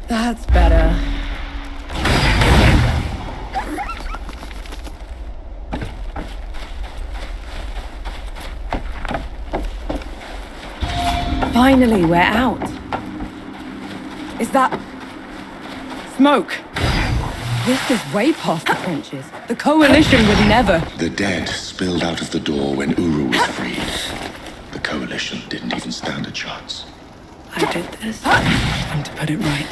That's better. Finally, we're out. Is that... smoke? This is way past the trenches. The Coalition would never... The dead spilled out of the door when Uru was freed. The Coalition didn't even stand a chance. I did this. Time to put it right.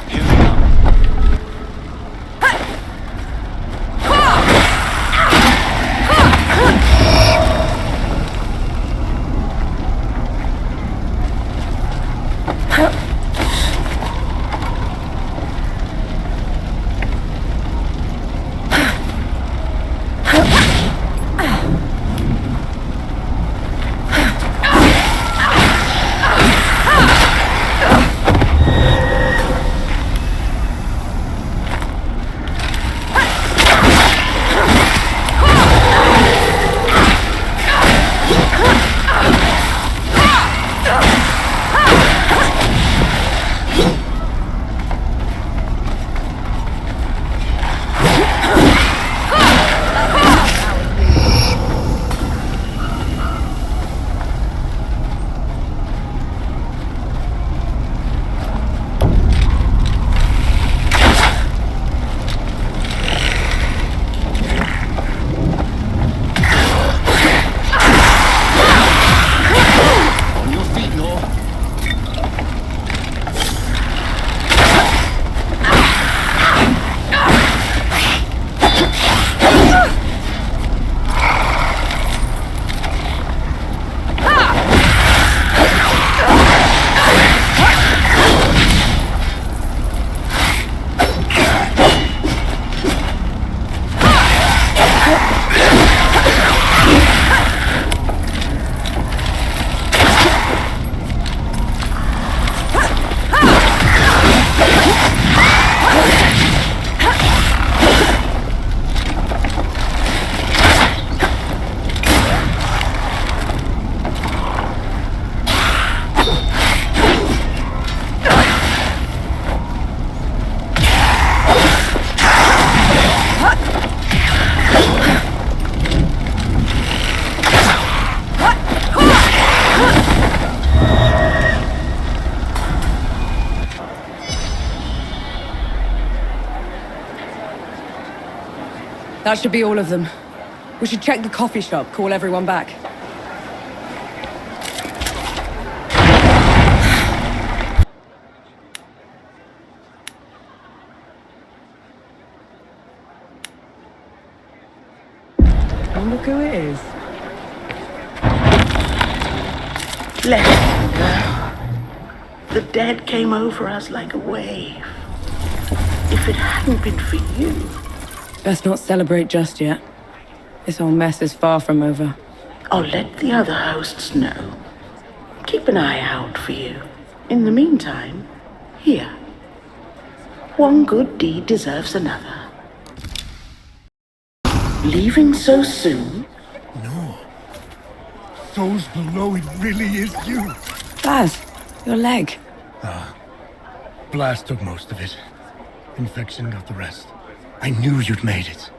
Here they come. That should be all of them. We should check the coffee shop, call everyone back. Oh, look who it is. Let it go. The dead came over us like a wave. If it hadn't been for you... Best not celebrate just yet. This whole mess is far from over. I'll let the other hosts know. Keep an eye out for you. In the meantime, here. One good deed deserves another. Leaving so soon? No. Souls below, it really is you. Baz, your leg. Blast took most of it. Infection got the rest. I knew you'd made it.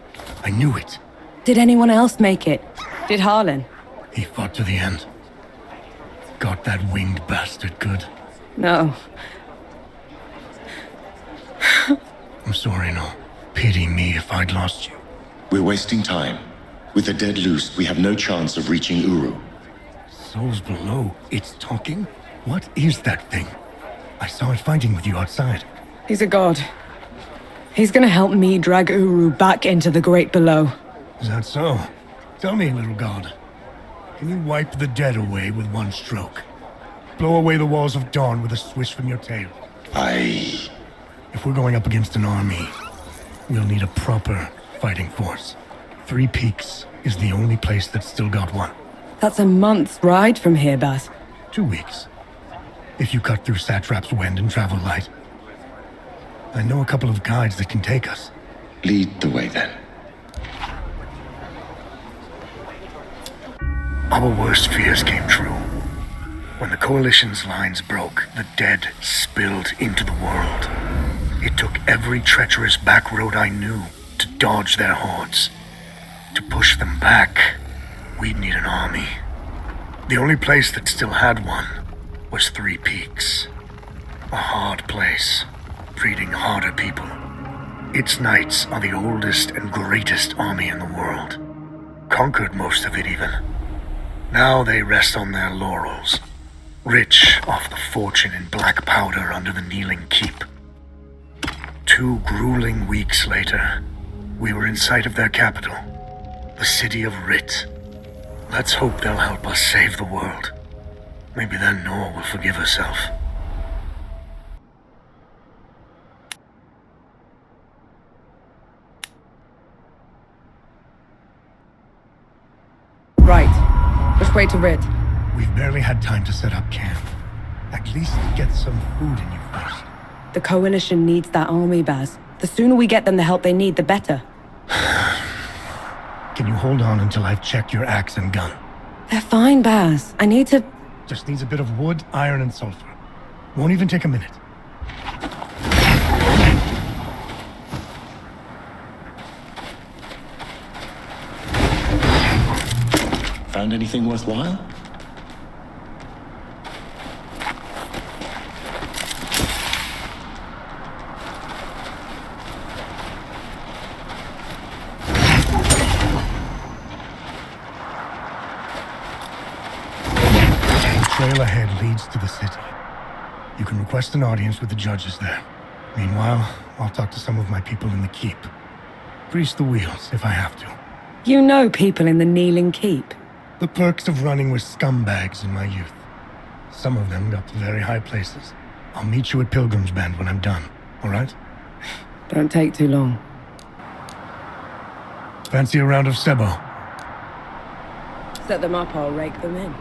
I knew it. Did anyone else make it? Did Harlan? He fought to the end. Got that winged bastard good. No. I'm sorry, no. Pity me if I'd lost you. We're wasting time. With the dead loose, we have no chance of reaching Uru. Souls below, it's talking? What is that thing? I saw it fighting with you outside. He's a god. He's gonna help me drag Uru back into the great below. Is that so? Tell me, little god. Can you wipe the dead away with one stroke? Blow away the walls of dawn with a swish from your tail? If we're going up against an army, we'll need a proper fighting force. Three Peaks is the only place that's still got one. That's a month's ride from here, Baz. 2 weeks. If you cut through Satrap's wind and travel light. I know a couple of guides that can take us. Lead the way then. Our worst fears came true. When the Coalition's lines broke, the dead spilled into the world. It took every treacherous back road I knew to dodge their hordes. To push them back, we'd need an army. The only place that still had one was Three Peaks. A hard place, breeding harder people. Its knights are the oldest and greatest army in the world. Conquered most of it even. Now they rest on their laurels, rich off the fortune in black powder under the Kneeling Keep. 2 grueling weeks later, we were in sight of their capital, the city of Rit. Let's hope they'll help us save the world. Maybe then Nor will forgive herself. Right. Which way to Rid? We've barely had time to set up camp. At least get some food in you first. The Coalition needs that army, Baz. The sooner we get them the help they need, the better. Can you hold on until I've checked your axe and gun? They're fine, Baz. I need to... Just needs a bit of wood, iron, and sulfur. Won't even take a minute. Found anything worthwhile? The trail ahead leads to the city. You can request an audience with the judges there. Meanwhile, I'll talk to some of my people in the keep. Grease the wheels if I have to. You know people in the Kneeling Keep. The perks of running with scumbags in my youth. Some of them got to very high places. I'll meet you at Pilgrim's Bend when I'm done, all right? Don't take too long. Fancy a round of Sebo? Set them up, I'll rake them in.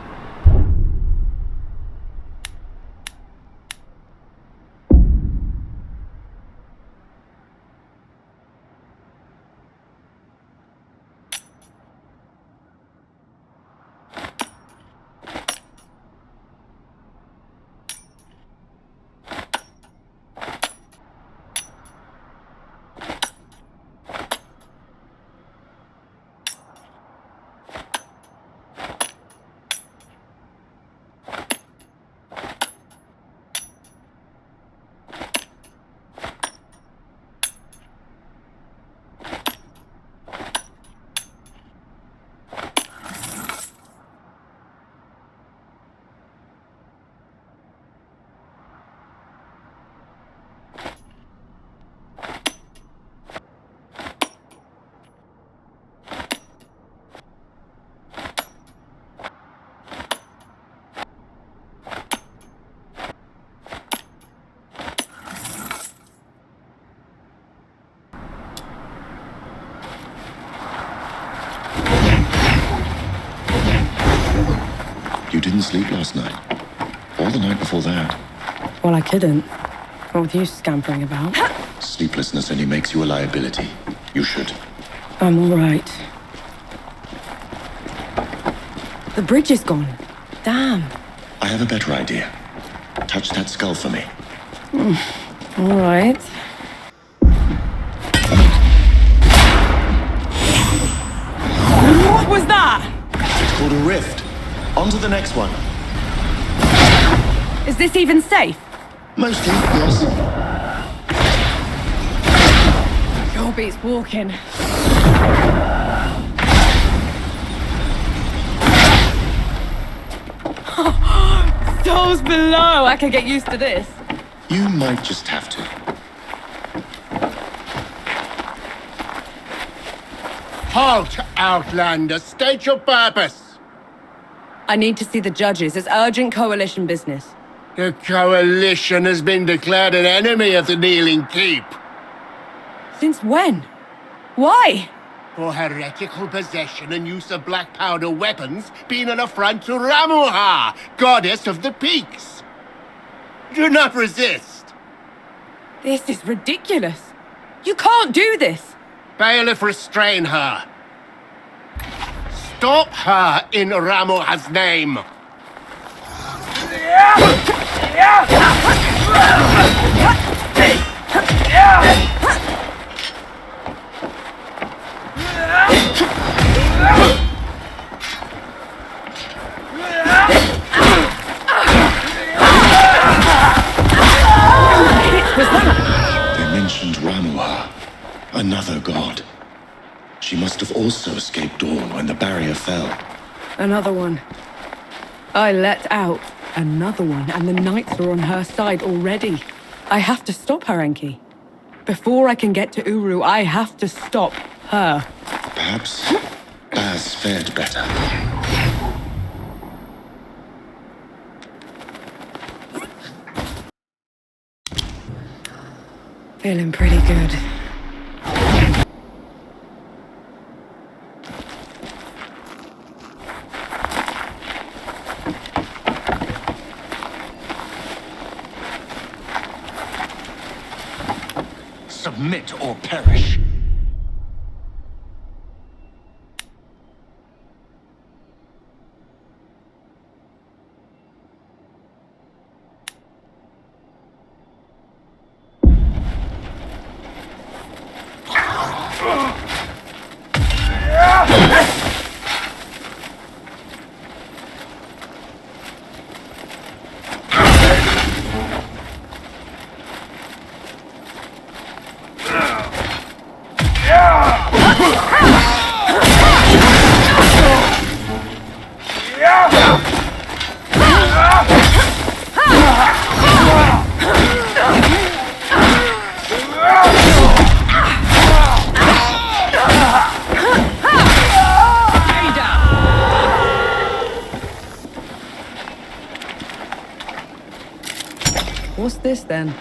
You didn't sleep last night? Or the night before that? Well, I couldn't. What with you scampering about? Sleeplessness only makes you a liability. You should. I'm all right. The bridge is gone. Damn. I have a better idea. Touch that skull for me. All right. What was that? It's called a rift. On to the next one. Is this even safe? Mostly, yes. Your beats walking. Souls below. I can get used to this. You might just have to. Halt, Outlander! State your purpose! I need to see the judges. It's urgent Coalition business. The Coalition has been declared an enemy of the Kneeling Keep. Since when? Why? For heretical possession and use of black powder weapons being an affront to Ramuha, goddess of the peaks. Do not resist. This is ridiculous. You can't do this. Bailiff, restrain her. Stop her in Ramuha's name! They mentioned Ramuha, another god. She must have also escaped Dawn when the barrier fell. Another one. I let out another one, and the knights are on her side already. I have to stop her, Enki. Before I can get to Uru, I have to stop her. Perhaps Baz fared better. Feeling pretty good. Submit or perish. What's this then?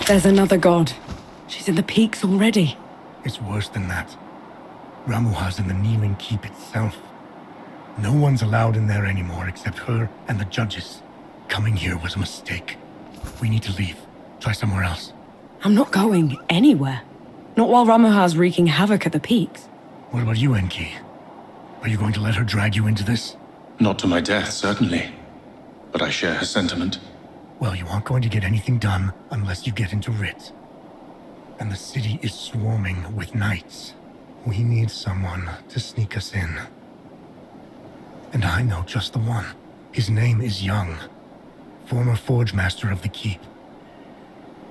There's another god. She's in the peaks already. It's worse than that. Ramuha's in the kneeling keep itself. No one's allowed in there anymore except her and the judges. Coming here was a mistake. We need to leave. Try somewhere else. I'm not going anywhere. Not while Ramuha's wreaking havoc at the peaks. What about you, Enki? Are you going to let her drag you into this? Not to my death, certainly. But I share her sentiment. Well, you aren't going to get anything done unless you get into Rit. And the city is swarming with knights. We need someone to sneak us in. And I know just the one. His name is Young, former forge master of the keep.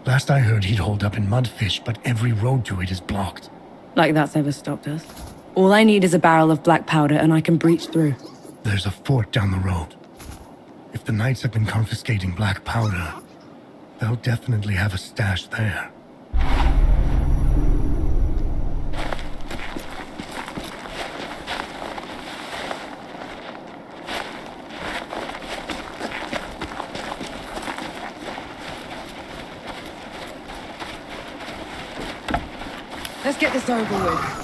Last I heard, he'd hold up in Mudfish, but every road to it is blocked. Like that's ever stopped us. All I need is a barrel of black powder and I can breach through. There's a fort down the road. If the knights have been confiscating black powder, they'll definitely have a stash there. Let's get this over with.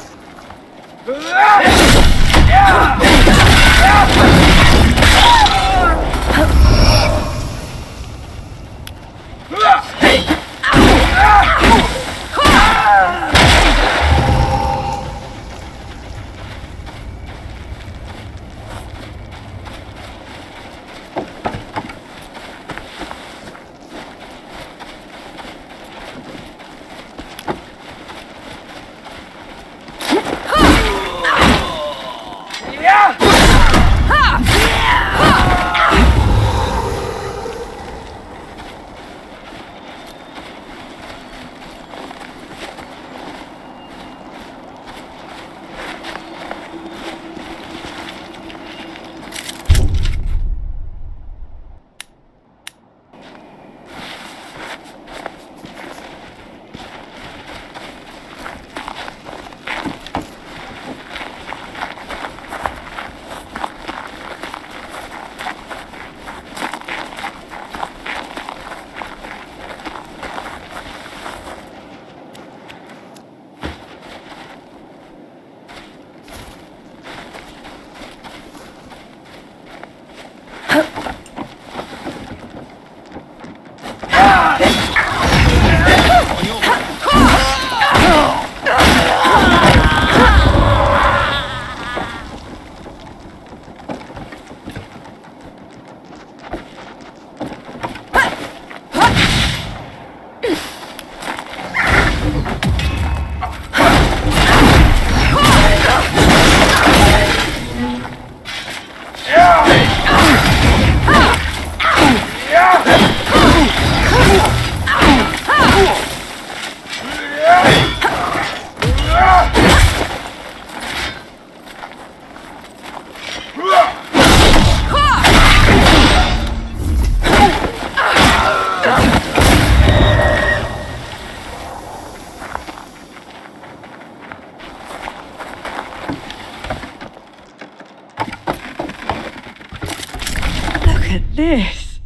this?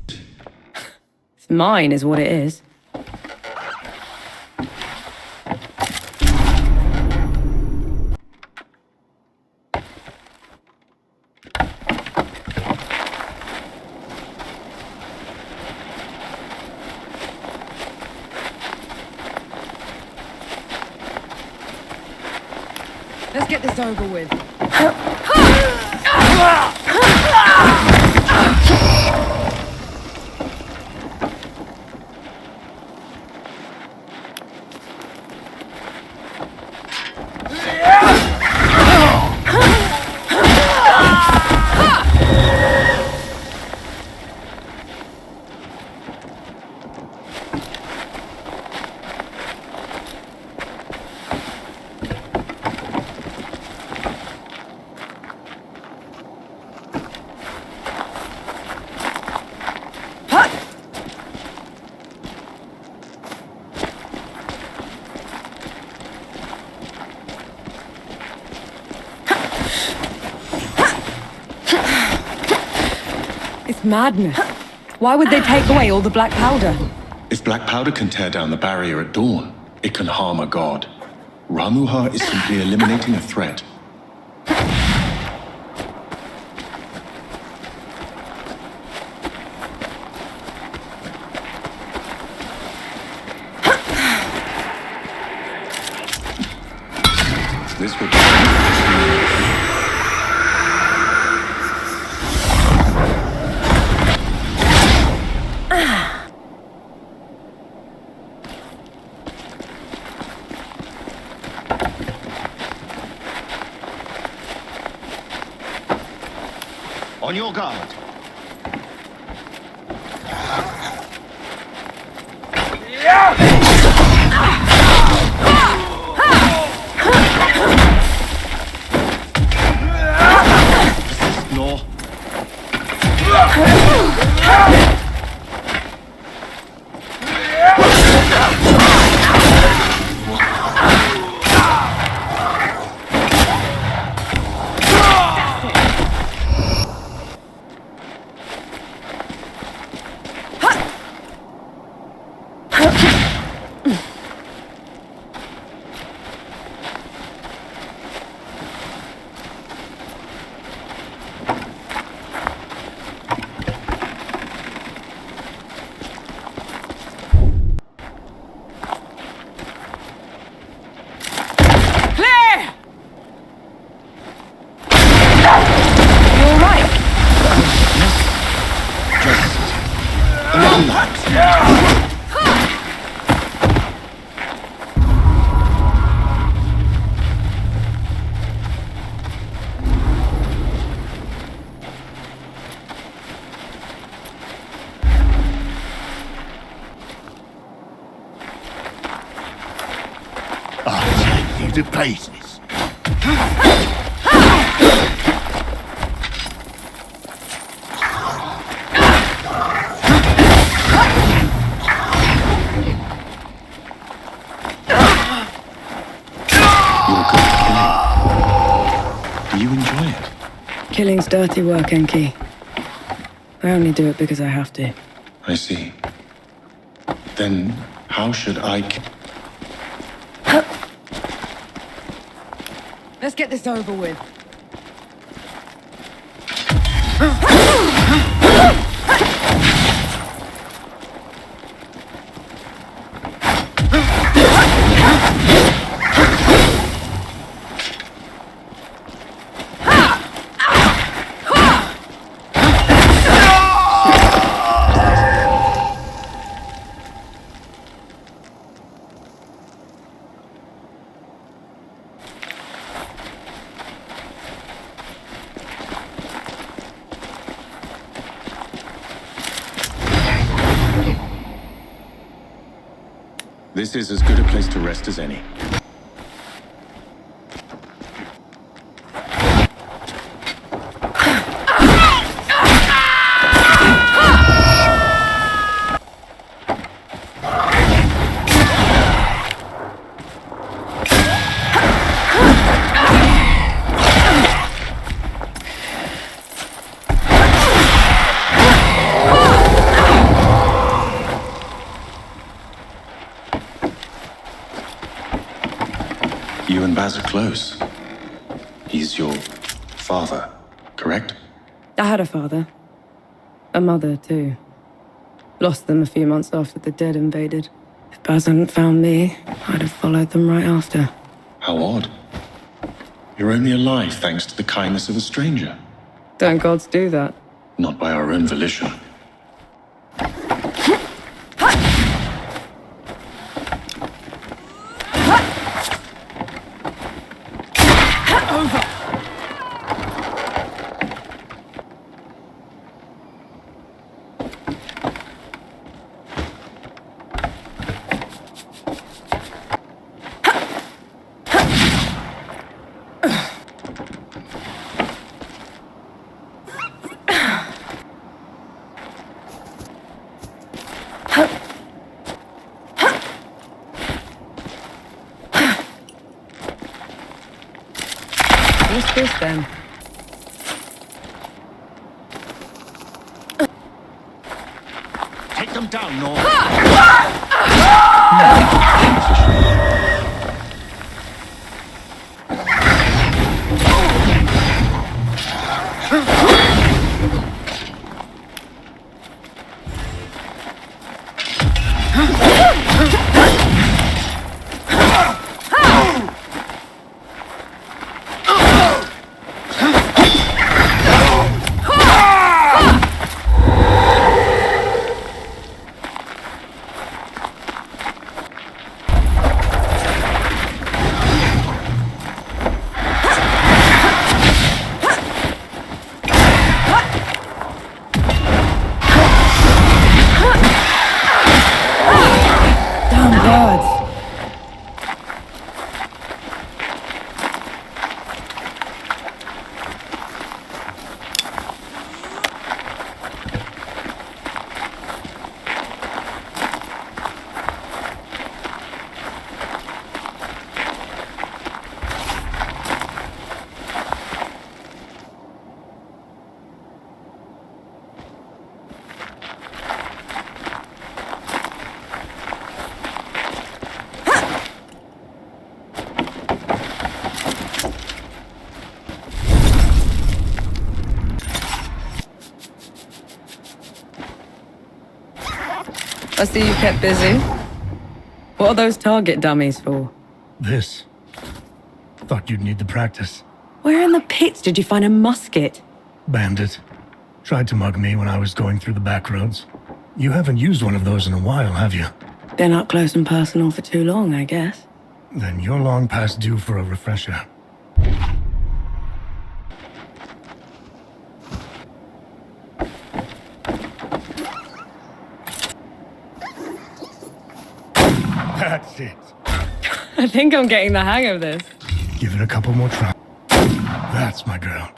It's mine, is what it is. Let's get this over with. It's madness. Why would they take away all the black powder? If black powder can tear down the barrier at dawn, it can harm a god. Ramuha is simply eliminating a threat. This would be... On your guard. No. I'll take you to pieces. Killing's dirty work, Enki. I only do it because I have to. I see. Then how should I... Let's get this over with. This is as good a place to rest as any. You and Baz are close. He's your father, correct? I had a father. A mother, too. Lost them a few months after the dead invaded. If Baz hadn't found me, I'd have followed them right after. How odd. You're only alive thanks to the kindness of a stranger. Don't gods do that? Not by our own volition. What's this then? Take them down, Norm. I see you kept busy. What are those target dummies for? This. Thought you'd need the practice. Where in the pits did you find a musket? Bandit. Tried to mug me when I was going through the back roads. You haven't used one of those in a while, have you? Been up close and personal for too long, I guess. Then you're long past due for a refresher. That's it. I think I'm getting the hang of this. Give it a couple more tries. That's my girl.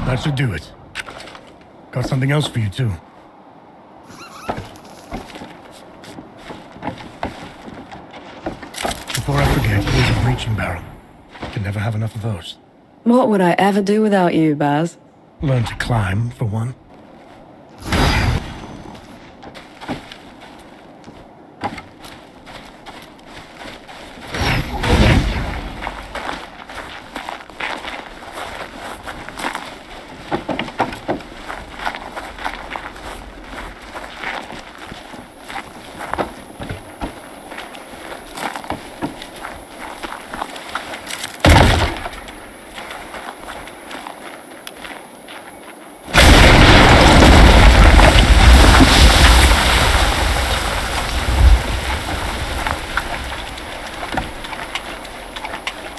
That should do it. Got something else for you, too. Before I forget, here's a breaching barrel. Can never have enough of those. What would I ever do without you, Baz? Learn to climb, for one.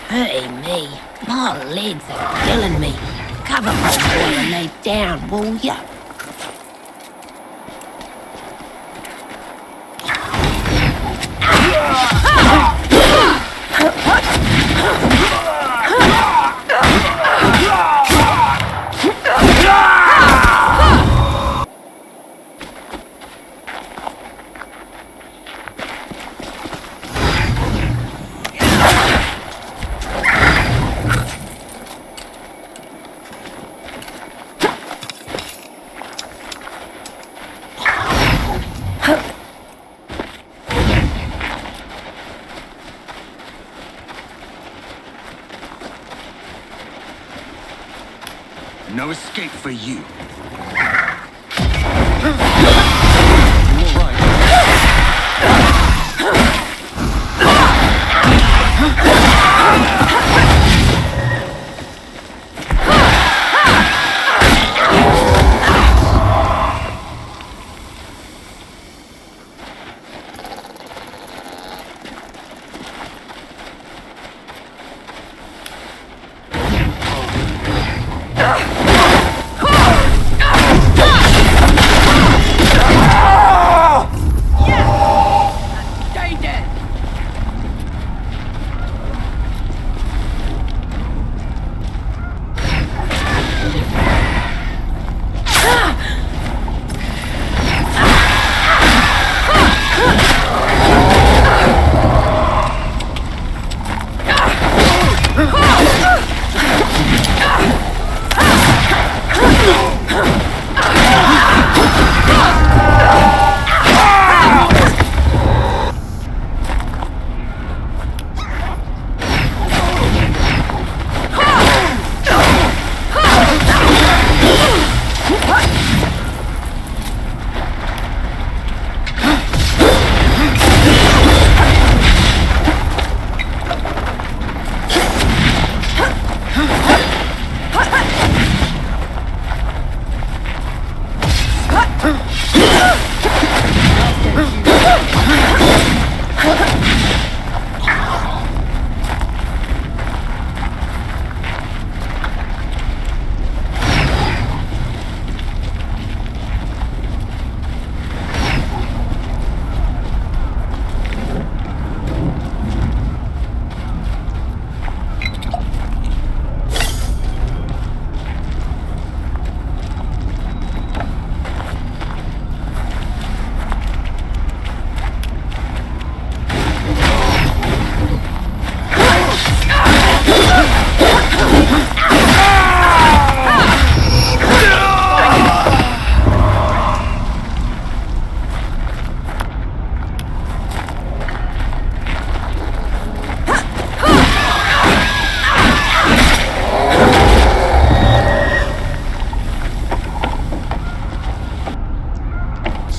Hurting me. My legs are killing me. Cover my boy and lay down, will ya? no escape for you.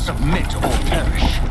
Submit or perish.